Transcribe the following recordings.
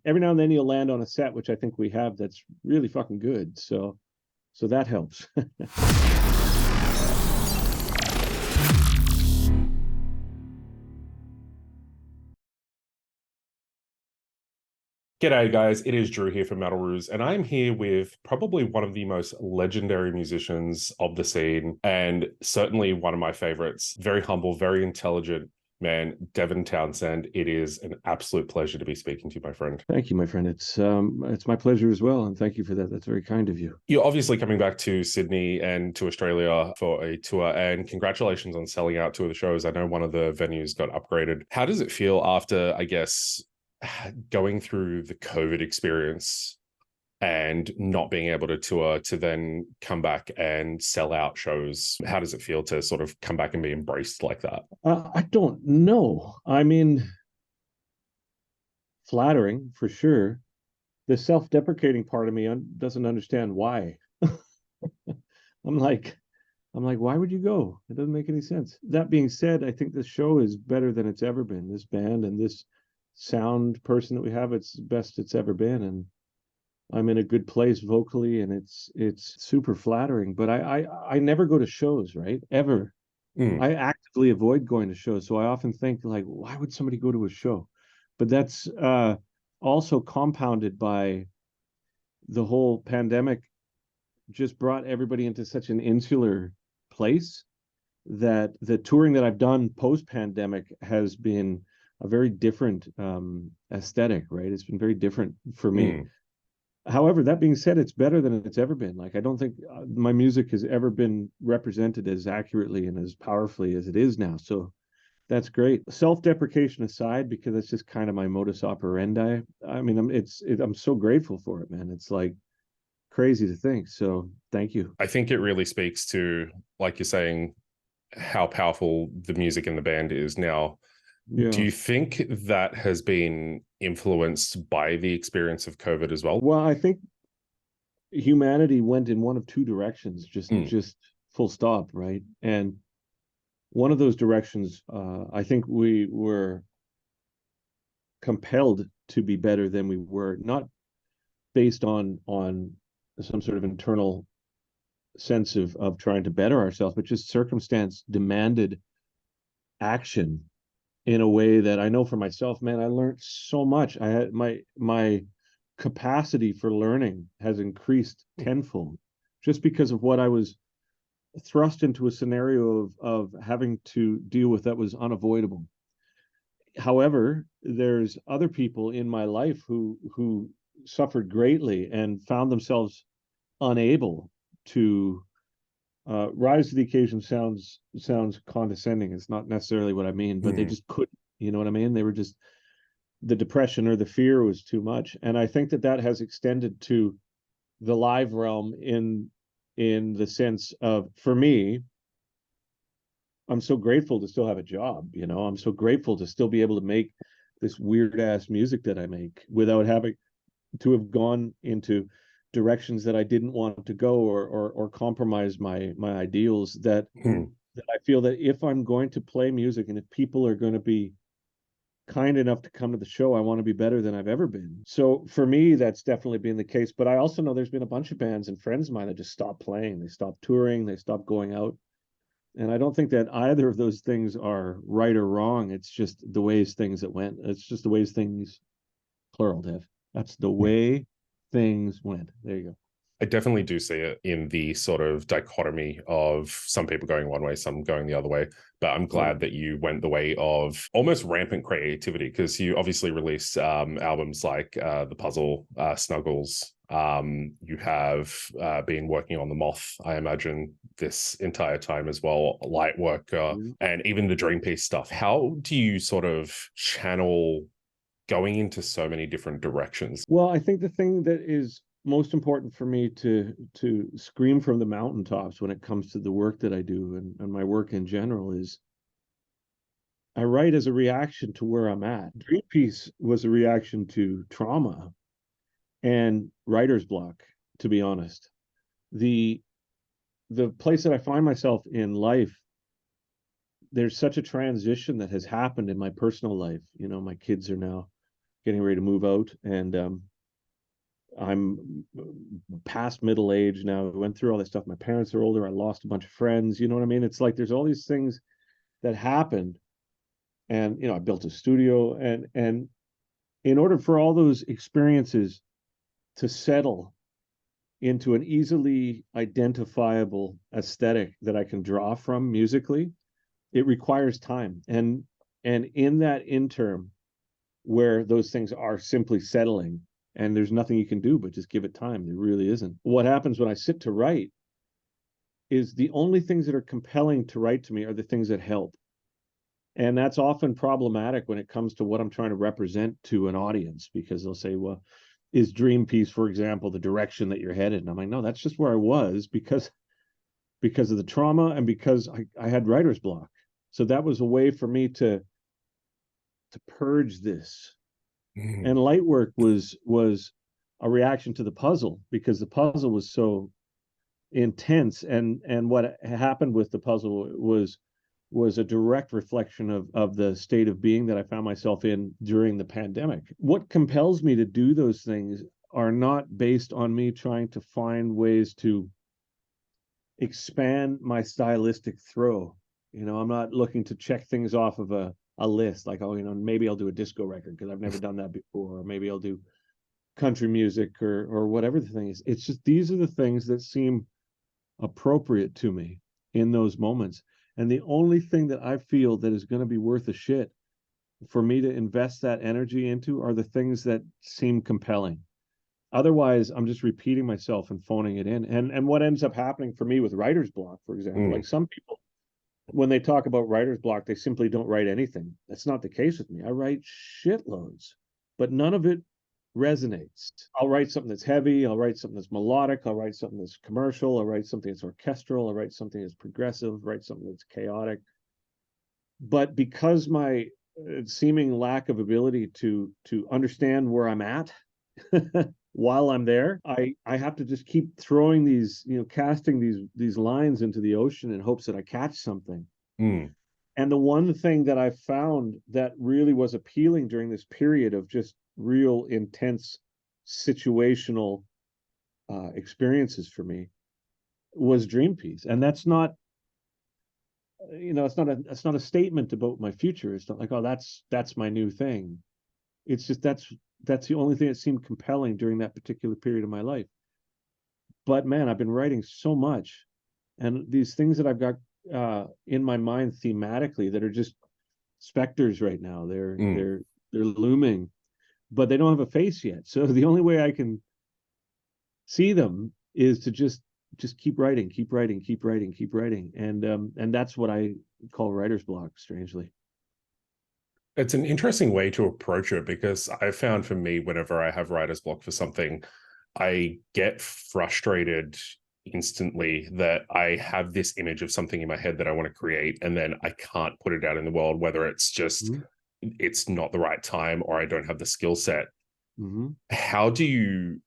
every now and then you'll land on a set, which I think we have, that's really fucking good. So that helps. G'day guys, it is Drew here from Metalroos, and I'm here with probably one of the most legendary musicians of the scene, and certainly one of my favorites. Very humble, very intelligent man, Devin Townsend. It is an absolute pleasure to be speaking to you, my friend. Thank you, my friend. It's my pleasure as well, and thank you for that. That's very kind of you. You're obviously coming back to Sydney and to Australia for a tour, and congratulations on selling out two of the shows. I know one of the venues got upgraded. How does it feel after, I guess, going through the COVID experience and not being able to tour to then come back and sell out shows? How does it feel to sort of come back and be embraced like that? I don't know. I mean, flattering for sure. The self-deprecating part of me doesn't understand why. I'm like, why would you go? It doesn't make any sense. That being said, I think this show is better than it's ever been. This band and this sound person that we have, it's the best it's ever been, and I'm in a good place vocally, and it's super flattering. But I never go to shows, right? Ever. I actively avoid going to shows, so I often think, like, why would somebody go to a show? But that's also compounded by the whole pandemic. Just brought everybody into such an insular place that the touring that I've done post-pandemic has been a very different aesthetic, right? It's been very different for me. However, that being said, it's better than it's ever been. Like, I don't think my music has ever been represented as accurately and as powerfully as it is now. So that's great. Self-deprecation aside, because that's just kind of my modus operandi. I mean, I'm so grateful for it, man. It's like crazy to think. So thank you. I think it really speaks to, like you're saying, how powerful the music in the band is now. Yeah. Do you think that has been influenced by the experience of COVID as well? Well, I think humanity went in one of two directions, just full stop, right? And one of those directions, I think we were compelled to be better than we were, not based on some sort of internal sense of trying to better ourselves, but just circumstance demanded action in a way that I know for myself, man, I learned so much. I had my capacity for learning has increased tenfold just because of what I was thrust into a scenario of having to deal with that was unavoidable. However, there's other people in my life who suffered greatly and found themselves unable to rise to the occasion. Sounds condescending. It's not necessarily what I mean, but they just couldn't, you know what I mean? They were just, the depression or the fear was too much. And I think that has extended to the live realm in the sense of, for me, I'm so grateful to still have a job, you know. I'm so grateful to still be able to make this weird ass music that I make without having to have gone into directions that I didn't want to go or compromise my ideals. That I feel that if I'm going to play music and if people are going to be kind enough to come to the show, I want to be better than I've ever been. So for me, that's definitely been the case. But I also know there's been a bunch of bands and friends of mine that just stopped playing. They stopped touring. They stopped going out. And I don't think that either of those things are right or wrong. It's just the ways things that went. It's just the ways things, plural, Dev. That's the way things went. There you go. I definitely do see it in the sort of dichotomy of some people going one way, some going the other way. But I'm glad that you went the way of almost rampant creativity, because you obviously released albums like The Puzzle, Snuggles. You have been working on The Moth, I imagine, this entire time as well, Lightworker, and even the Dream Piece stuff. How do you sort of channel going into so many different directions? Well, I think the thing that is most important for me to scream from the mountaintops when it comes to the work that I do and my work in general is I write as a reaction to where I'm at. Dream Piece was a reaction to trauma and writer's block, to be honest. The place that I find myself in life, there's such a transition that has happened in my personal life. You know, my kids are now getting ready to move out, and I'm past middle age now. I went through all this stuff. My parents are older. I lost a bunch of friends. You know what I mean? It's like there's all these things that happened, and I built a studio, and in order for all those experiences to settle into an easily identifiable aesthetic that I can draw from musically, it requires time. And in that interim where those things are simply settling and there's nothing you can do but just give it time, there really isn't. What happens when I sit to write is the only things that are compelling to write to me are the things that help. And that's often problematic when it comes to what I'm trying to represent to an audience, because they'll say, well, is Dream Piece, for example, the direction that you're headed? And I'm like, no, that's just where I was because of the trauma and because I had writer's block. So that was a way for me to purge this. And light work was a reaction to the puzzle, because the puzzle was so intense. And what happened with the puzzle was a direct reflection of the state of being that I found myself in during the pandemic. What compels me to do those things are not based on me trying to find ways to expand my stylistic throw. I'm not looking to check things off of a list, like, oh, maybe I'll do a disco record because I've never done that before, or maybe I'll do country music or whatever the thing is. It's just these are the things that seem appropriate to me in those moments. And the only thing that I feel that is going to be worth a shit for me to invest that energy into are the things that seem compelling. Otherwise, I'm just repeating myself and phoning it in. And what ends up happening for me with writer's block, for example, like some people, when they talk about writer's block, they simply don't write anything. That's not the case with me. I write shitloads, but none of it resonates. I'll write something that's heavy. I'll write something that's melodic. I'll write something that's commercial. I'll write something that's orchestral. I'll write something that's progressive. I'll write something that's chaotic. But because my seeming lack of ability to understand where I'm at while I'm there, I have to just keep throwing these, casting these lines into the ocean in hopes that I catch something. And the one thing that I found that really was appealing during this period of just real intense situational experiences for me was Dream Piece. And that's not, it's not a statement about my future. It's not like, oh, that's my new thing. It's just that's the only thing that seemed compelling during that particular period of my life. But man, I've been writing so much, and these things that I've got in my mind thematically that are just specters right now. They're looming, but they don't have a face yet. So the only way I can see them is to just keep writing, and that's what I call writer's block, strangely. It's an interesting way to approach it, because I found for me, whenever I have writer's block for something, I get frustrated instantly that I have this image of something in my head that I want to create, and then I can't put it out in the world, whether it's just it's not the right time or I don't have the skill set. How do you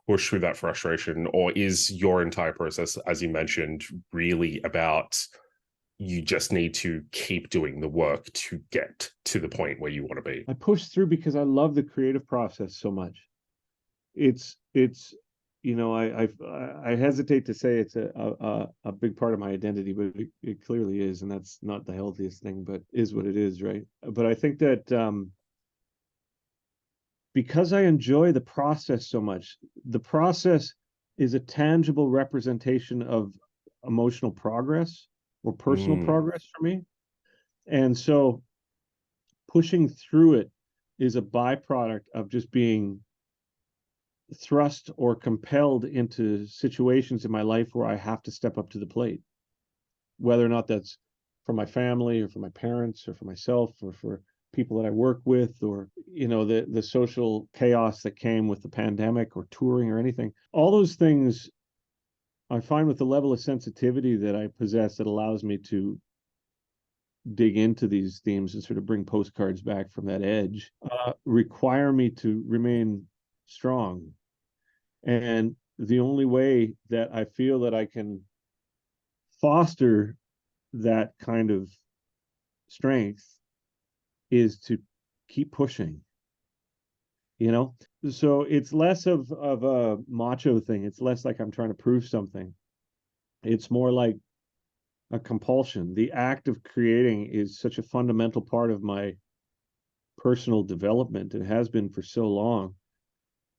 push through that frustration? Or is your entire process, as you mentioned, really about you just need to keep doing the work to get to the point where you want to be? I push through because I love the creative process so much. It's I hesitate to say it's a big part of my identity, but it clearly is, and that's not the healthiest thing, but is what it is, right? But I think that because I enjoy the process so much, the process is a tangible representation of emotional progress or personal progress for me. And so pushing through it is a byproduct of just being thrust or compelled into situations in my life where I have to step up to the plate, whether or not that's for my family or for my parents or for myself or for people that I work with, or the social chaos that came with the pandemic or touring or anything. All those things I find, with the level of sensitivity that I possess, that allows me to dig into these themes and sort of bring postcards back from that edge, require me to remain strong. And the only way that I feel that I can foster that kind of strength is to keep pushing. you know? So it's less of a macho thing. It's less like I'm trying to prove something. It's more like a compulsion. The act of creating is such a fundamental part of my personal development and has been for so long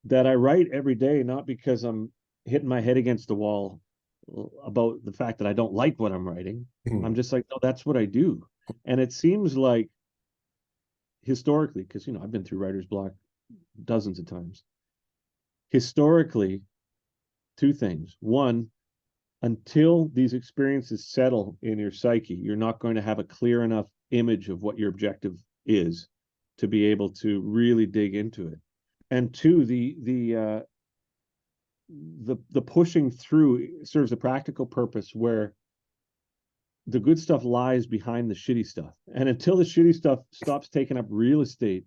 that I write every day, not because I'm hitting my head against the wall about the fact that I don't like what I'm writing. I'm just like, no, that's what I do. And it seems like historically, because, I've been through writer's block dozens of times. Historically, two things. One, until these experiences settle in your psyche, you're not going to have a clear enough image of what your objective is to be able to really dig into it. And two, the pushing through serves a practical purpose where the good stuff lies behind the shitty stuff. And until the shitty stuff stops taking up real estate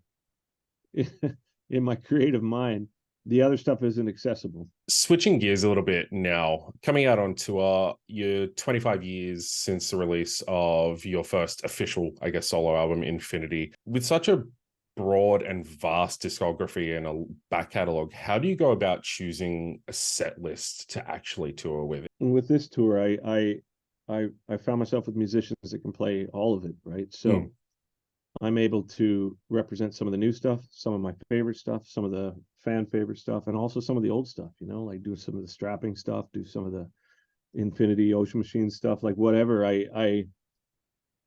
in my creative mind, the other stuff isn't accessible. Switching gears a little bit now, coming out on tour, you're 25 years since the release of your first official, I guess, solo album, Infinity. With such a broad and vast discography and a back catalog, how do you go about choosing a set list to actually tour with? And with this tour, I found myself with musicians that can play all of it, right? So I'm able to represent some of the new stuff, some of my favorite stuff, some of the fan favorite stuff, and also some of the old stuff, like do some of the strapping stuff, do some of the Infinity Ocean Machine stuff, like whatever.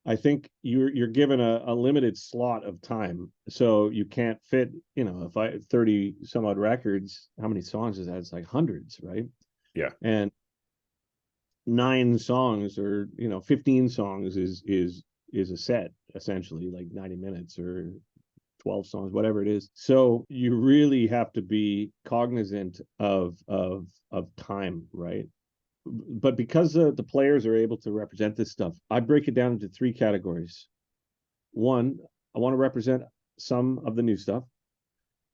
I think you're given a limited slot of time, so you can't fit, if I 30 some odd records, how many songs is that? It's like hundreds, right? Yeah. And 9 songs or 15 songs is a set, essentially, like 90 minutes or 12 songs, whatever it is. So you really have to be cognizant of time, right? But because the players are able to represent this stuff, I break it down into 3 categories. 1, I want to represent some of the new stuff.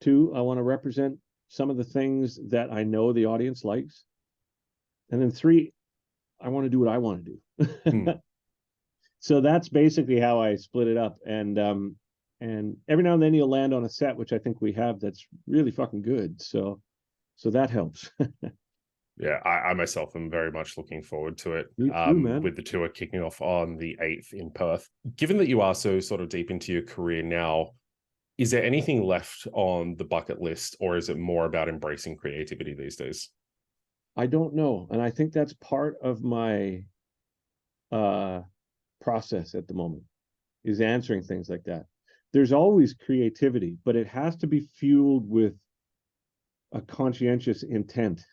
2, I want to represent some of the things that I know the audience likes. And then 3, I want to do what I want to do. So that's basically how I split it up. And every now and then you'll land on a set, which I think we have, that's really fucking good. So that helps. Yeah, I myself am very much looking forward to it. Me too, man. With the tour kicking off on the 8th in Perth. Given that you are so sort of deep into your career now, is there anything left on the bucket list, or is it more about embracing creativity these days? I don't know. And I think that's part of my process at the moment, is answering things like that. There's always creativity, but it has to be fueled with a conscientious intent.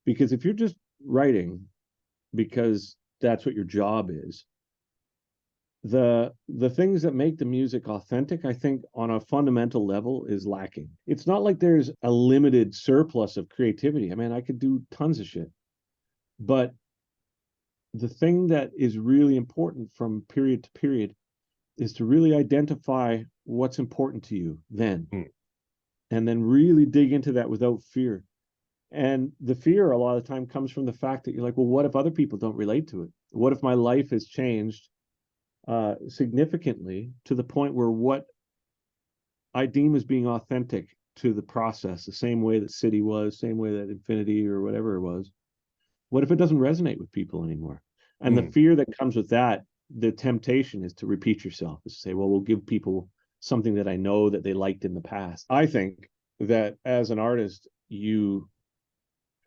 Because if you're just writing because that's what your job is, the things that make the music authentic, I think, on a fundamental level, is lacking. It's not like there's a limited surplus of creativity. I mean, I could do tons of shit, but the thing that is really important from period to period is to really identify what's important to you then, and then really dig into that without fear. And the fear a lot of the time comes from the fact that you're like, well, what if other people don't relate to it? What if my life has changed significantly to the point where what I deem as being authentic to the process, the same way that City was, same way that Infinity or whatever it was, what if it doesn't resonate with people anymore? And the fear that comes with that, the temptation is to repeat yourself, is to say, well, we'll give people something that I know that they liked in the past. I think that as an artist, you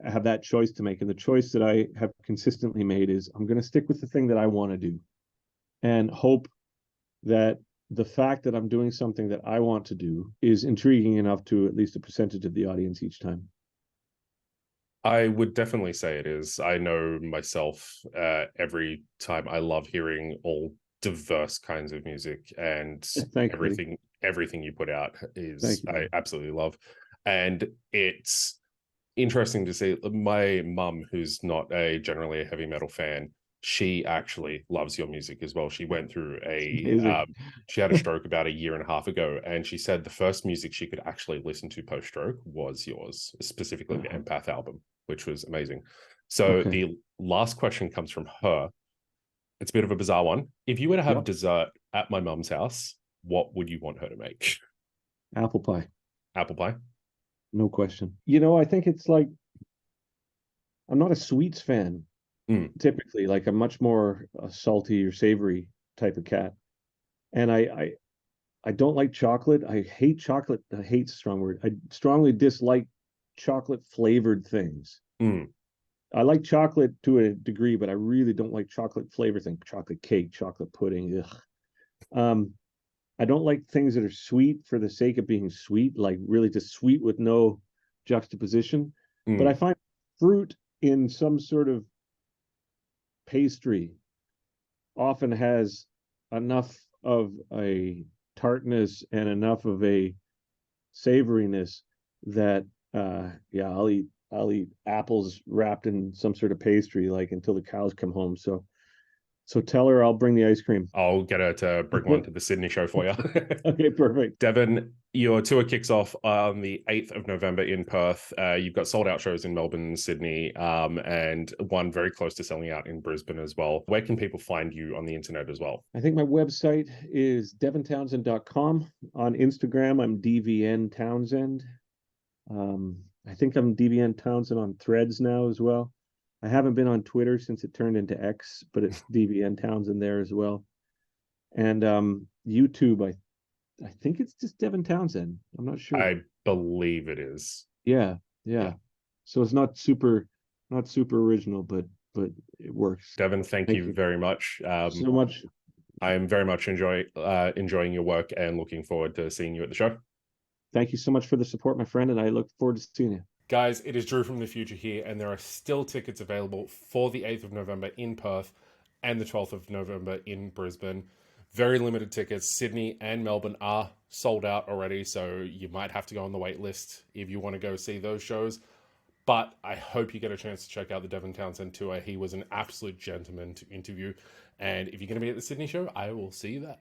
have that choice to make. And the choice that I have consistently made is I'm going to stick with the thing that I want to do and hope that the fact that I'm doing something that I want to do is intriguing enough to at least a percentage of the audience each time. I would definitely say it is. I know myself, every time I love hearing all diverse kinds of music, and everything you put out is I absolutely love. And it's interesting to see. My mum, who's not generally a heavy metal fan, she actually loves your music as well. She went through she had a stroke about 1.5 years ago, and she said the first music she could actually listen to post-stroke was yours, specifically the Empath album, which was amazing. So the last question comes from her. It's a bit of a bizarre one. If you were to have dessert at my mum's house, what would you want her to make? Apple pie. Apple pie. No question. You know, I think it's like I'm not a sweets fan typically. Like I'm much more a salty or savory type of cat. And I don't like chocolate. I hate chocolate. I hate's a strong word. I strongly dislike chocolate flavored things. I like chocolate to a degree, but I really don't like chocolate flavor things. Chocolate cake, chocolate pudding. Ugh. I don't like things that are sweet for the sake of being sweet, like really just sweet with no juxtaposition. But I find fruit in some sort of pastry often has enough of a tartness and enough of a savoriness that yeah, I'll eat apples wrapped in some sort of pastry like until the cows come home. So tell her I'll bring the ice cream. I'll get her to bring one to the Sydney show for you. Okay, perfect. Devin, your tour kicks off on the 8th of November in Perth. You've got sold out shows in Melbourne, Sydney, and one very close to selling out in Brisbane as well. Where can people find you on the internet as well? I think my website is devintownsend.com. On Instagram, I'm DVN Townsend. I think I'm DVN Townsend on Threads now as well. I haven't been on Twitter since it turned into X, but it's DVN Townsend there as well. And YouTube, I think it's just Devin Townsend. I'm not sure. I believe it is. Yeah. So it's not super original, but it works. Devin, thank you very much. So much. I am very much enjoying your work and looking forward to seeing you at the show. Thank you so much for the support, my friend, and I look forward to seeing you. Guys, it is Drew from the future here, and there are still tickets available for the 8th of November in Perth and the 12th of November in Brisbane. Very limited tickets. Sydney and Melbourne are sold out already, so you might have to go on the wait list if you want to go see those shows. But I hope you get a chance to check out the Devin Townsend tour. He was an absolute gentleman to interview. And if you're going to be at the Sydney show, I will see you there.